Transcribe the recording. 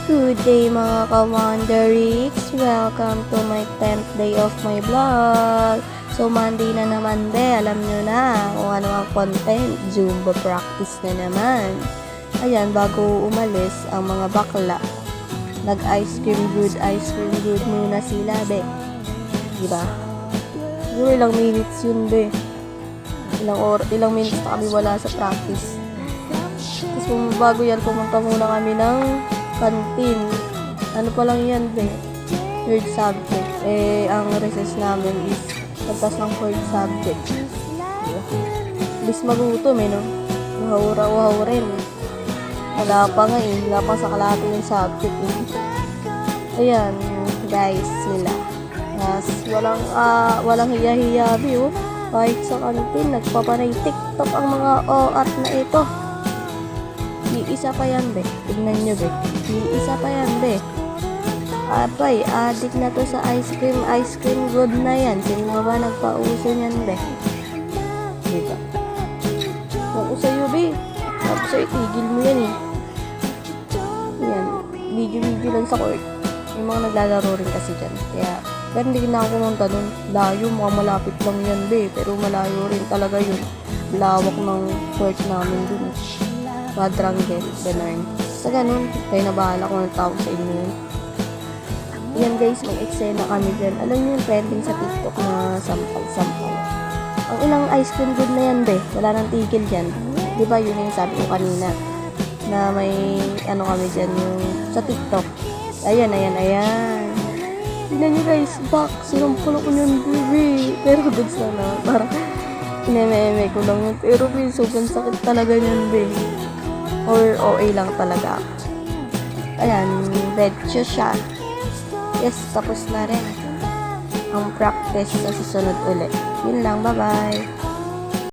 Good day mga ka-Wonderix! Welcome to my 10th day of my vlog. So Monday na naman alam nyo na kung ano ang content. Zumba practice na naman. Ayan, bago umalis ang mga bakla, nag-ice cream good muna sila, be. Diba? Siguro ilang minutes yun, be. Ilang minutes na kami wala sa practice. Tapos bago yan, pumunta muna kami ng canteen. Ano pa lang yan, be? Third subject. Ang recess namin is pagtas ng third subject. Bis magutom, no? Uhaw rin. Wala pa nga, Wala pa sa kalahati yung subject, Ayan, guys, sila. Yes, walang hiya-hiya, be, Kahit sa canteen, nagpapanay TikTok ang mga OAT na ito. Iisa pa yan, be. Tignan nyo, be. Iisa pa yan, be. Abay, addict na to sa ice cream good na yan. Sino ba nagpauso niyan, be? Diba? Kung sa'yo, be. Tapos sa'yo, tigil mo yan, Yan. Video lang sa court. Yung mga naglalaro rin kasi dyan. Kaya, pero hindi na ako pumunta dun. Layo, mukhang malapit lang yan, be. Pero malayo rin talaga yun. Lawak ng court namin dun, Quadrangle, ganun. Sa ganun, kayo na bahala kung ang tawag sa inyo yun. Yan guys, may eksena kami dyan. Alam niyo yung trending sa TikTok na sampal. Ang ilang ice cream good na yan, be. Wala nang tigil dyan. Diba yun yung sabi ko kanina. Na may ano kami dyan yung sa TikTok. Ayan. Tignan nyo guys, sinampal ako yun, baby. Pero goods na parang inememe ko lang yun. Pero be, sobrang sakit talaga yun, be. Or OA lang talaga. Ayan, retso siya. Yes, tapos na rin ang practice sa susunod ulit. Yun lang, bye-bye.